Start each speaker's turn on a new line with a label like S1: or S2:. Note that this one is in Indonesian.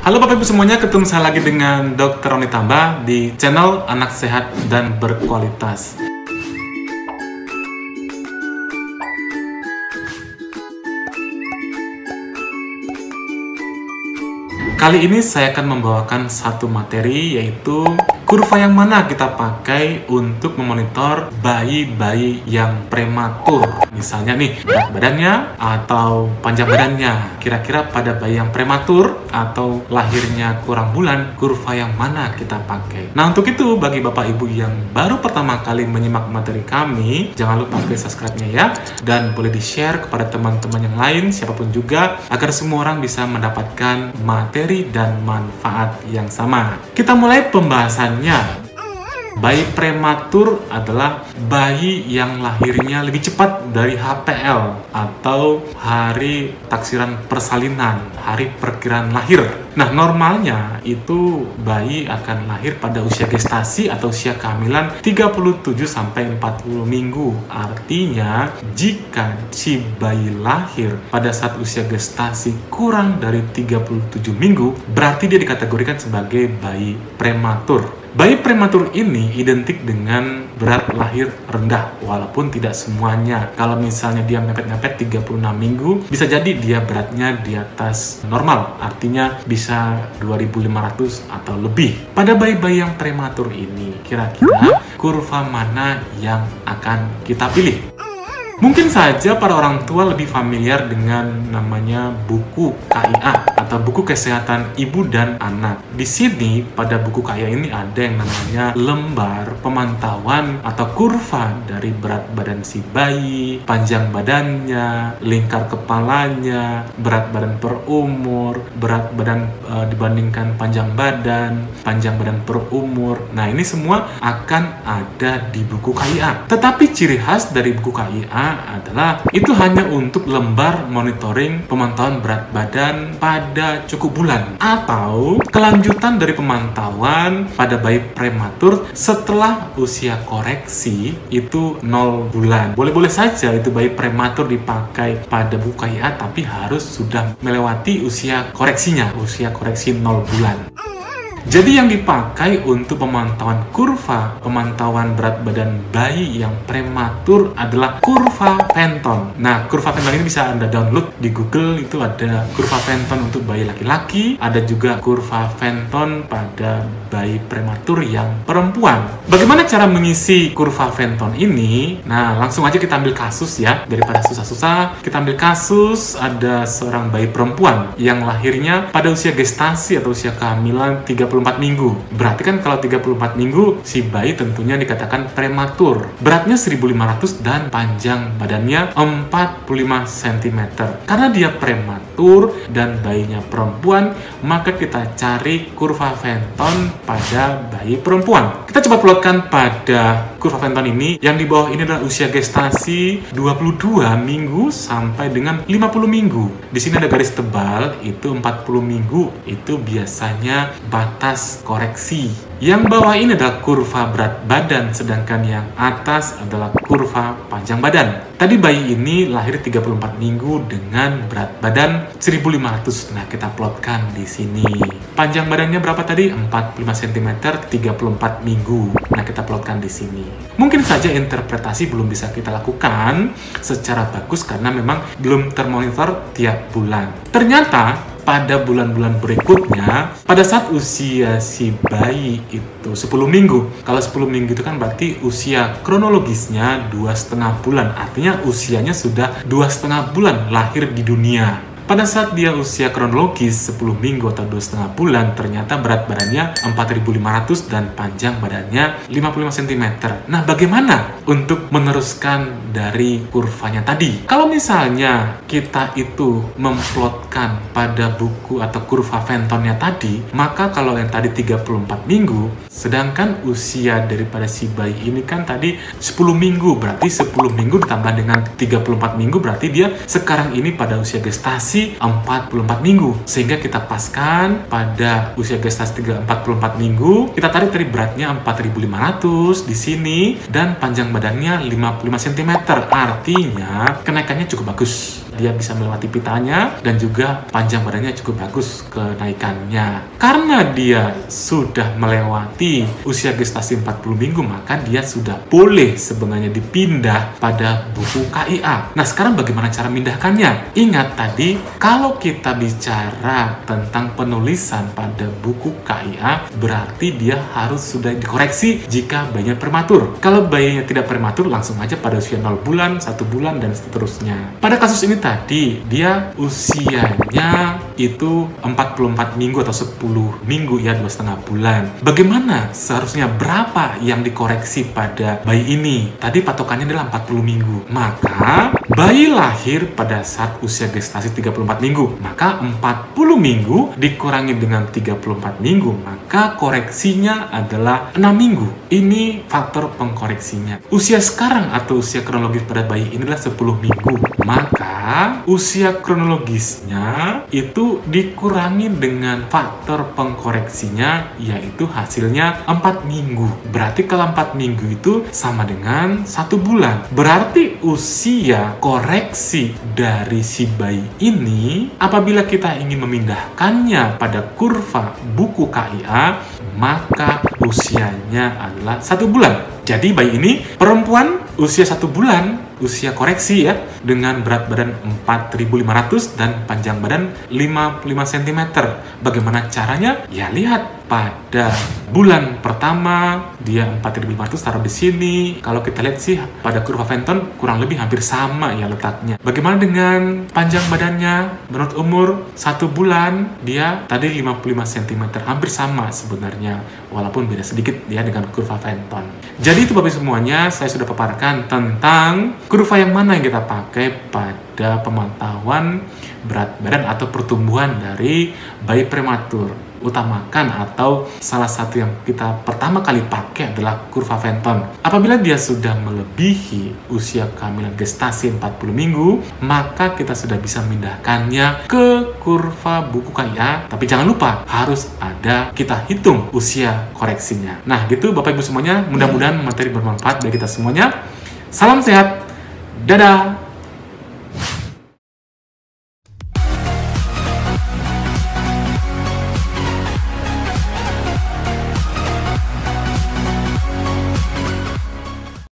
S1: Halo Bapak Ibu semuanya, ketemu saya lagi dengan Dr. Roni Tamba di channel Anak Sehat dan Berkualitas. Kali ini saya akan membawakan satu materi, yaitu kurva yang mana kita pakai untuk memonitor bayi-bayi yang prematur. Misalnya nih, berat badannya atau panjang badannya. Kira-kira pada bayi yang prematur atau lahirnya kurang bulan, kurva yang mana kita pakai. Nah, untuk itu bagi Bapak Ibu yang baru pertama kali menyimak materi kami, jangan lupa klik subscribe-nya ya, dan boleh di-share kepada teman-teman yang lain, siapapun juga, agar semua orang bisa mendapatkan materi dan manfaat yang sama. Kita mulai pembahasannya. Bayi prematur adalah bayi yang lahirnya lebih cepat dari HPL atau hari taksiran persalinan, hari perkiraan lahir. Nah, normalnya itu bayi akan lahir pada usia gestasi atau usia kehamilan 37-40 minggu. Artinya, jika si bayi lahir pada saat usia gestasi kurang dari 37 minggu, berarti dia dikategorikan sebagai bayi prematur. Bayi prematur ini identik dengan berat lahir rendah, walaupun tidak semuanya. Kalau misalnya dia mepet-mepet 36 minggu, bisa jadi dia beratnya di atas normal, artinya bisa 2.500 atau lebih. Pada bayi-bayi yang prematur ini, kira-kira kurva mana yang akan kita pilih? Mungkin saja para orang tua lebih familiar dengan namanya buku KIA atau buku kesehatan ibu dan anak. Di sini pada buku KIA ini ada yang namanya lembar pemantauan atau kurva dari berat badan si bayi, panjang badannya, lingkar kepalanya, berat badan per umur, berat badan dibandingkan panjang badan per umur. Nah, ini semua akan ada di buku KIA. Tetapi ciri khas dari buku KIA adalah itu hanya untuk lembar monitoring pemantauan berat badan pada cukup bulan atau kelanjutan dari pemantauan pada bayi prematur setelah usia koreksi itu 0 bulan. Boleh-boleh saja itu bayi prematur dipakai pada buku KIA, tapi harus sudah melewati usia koreksinya, usia koreksi 0 bulan. Jadi yang dipakai untuk pemantauan kurva pemantauan berat badan bayi yang prematur adalah kurva Fenton. Nah, kurva Fenton ini bisa Anda download di Google, itu ada kurva Fenton untuk bayi laki-laki, ada juga kurva Fenton pada bayi prematur yang perempuan. Bagaimana cara mengisi kurva Fenton ini? Nah, langsung aja kita ambil kasus ya, daripada susah-susah. Kita ambil kasus ada seorang bayi perempuan yang lahirnya pada usia gestasi atau usia kehamilan 34 minggu. Berarti kan kalau 34 minggu, si bayi tentunya dikatakan prematur. Beratnya 1.500 dan panjang badannya 45 cm. Karena dia prematur dan bayinya perempuan, maka kita cari kurva Fenton pada bayi perempuan. Kita coba plotkan pada kurva Fenton ini. Yang di bawah ini adalah usia gestasi 22 minggu sampai dengan 50 minggu. Di sini ada garis tebal, itu 40 minggu. Itu biasanya batas koreksi. Yang bawah ini adalah kurva berat badan, sedangkan yang atas adalah kurva panjang badan. Tadi bayi ini lahir 34 minggu dengan berat badan 1.500. Nah, kita plotkan di sini. Panjang badannya berapa tadi? 45 cm, 34 minggu. Nah, kita plotkan di sini. Mungkin saja interpretasi belum bisa kita lakukan secara bagus karena memang belum termonitor tiap bulan. Ternyata pada bulan-bulan berikutnya, pada saat usia si bayi itu 10 minggu. Kalau 10 minggu itu kan berarti usia kronologisnya 2,5 bulan. Artinya usianya sudah 2,5 bulan lahir di dunia. Pada saat dia usia kronologis 10 minggu atau 2,5 bulan, ternyata berat badannya 4.500 dan panjang badannya 55 cm. Nah, bagaimana untuk meneruskan dari kurvanya tadi? Kalau misalnya kita itu memplotkan pada buku atau kurva Fentonnya tadi, maka kalau yang tadi 34 minggu, sedangkan usia daripada si bayi ini kan tadi 10 minggu, berarti 10 minggu ditambah dengan 34 minggu, berarti dia sekarang ini pada usia gestasi 44 minggu. Sehingga kita paskan pada usia gestasi 44 minggu, kita tarik dari beratnya 4.500 di sini dan panjang badannya 55 cm. Artinya kenaikannya cukup bagus. dia bisa melewati pitanya, dan juga panjang badannya cukup bagus kenaikannya. Karena dia sudah melewati usia gestasi 40 minggu, maka dia sudah boleh sebenarnya dipindah pada buku KIA. Nah, sekarang bagaimana cara memindahkannya? Ingat tadi, kalau kita bicara tentang penulisan pada buku KIA, berarti dia harus sudah dikoreksi jika bayinya prematur. Kalau bayinya tidak prematur, langsung aja pada usia 0 bulan, 1 bulan, dan seterusnya. Pada kasus ini tadi, dia usianya itu 44 minggu atau 10 minggu ya, 2,5 bulan. Bagaimana seharusnya berapa yang dikoreksi pada bayi ini? Tadi patokannya adalah 40 minggu. Maka bayi lahir pada saat usia gestasi 34 minggu. Maka 40 minggu dikurangi dengan 34 minggu, maka koreksinya adalah 6 minggu. Ini faktor pengkoreksinya. Usia sekarang atau usia kronologis pada bayi ini adalah 10 minggu. Maka usia kronologisnya itu dikurangi dengan faktor pengkoreksinya, yaitu hasilnya 4 minggu. Berarti kalau 4 minggu itu sama dengan 1 bulan. Berarti usia koreksi dari si bayi ini, apabila kita ingin memindahkannya pada kurva buku KIA, maka usianya adalah 1 bulan. Jadi bayi ini perempuan usia 1 bulan, usia koreksi ya, dengan berat badan 4.500 dan panjang badan 55 cm. Bagaimana caranya? Ya lihat pada bulan pertama dia 4.500, taruh di sini. Kalau kita lihat sih pada kurva Fenton kurang lebih hampir sama ya letaknya. Bagaimana dengan panjang badannya? Menurut umur 1 bulan dia tadi 55 cm, hampir sama sebenarnya, walaupun beda sedikit ya dengan kurva Fenton. Jadi itu Bapak semuanya, saya sudah paparkan tentang kurva yang mana yang kita pakai pada pemantauan berat badan atau pertumbuhan dari bayi prematur. Utamakan atau salah satu yang kita pertama kali pakai adalah kurva Fenton. Apabila dia sudah melebihi usia kehamilan gestasi 40 minggu, maka kita sudah bisa memindahkannya ke kurva buku KIA. Tapi jangan lupa, harus ada kita hitung usia koreksinya. Nah gitu Bapak Ibu semuanya, mudah-mudahan materi bermanfaat bagi kita semuanya. Salam sehat, dadah!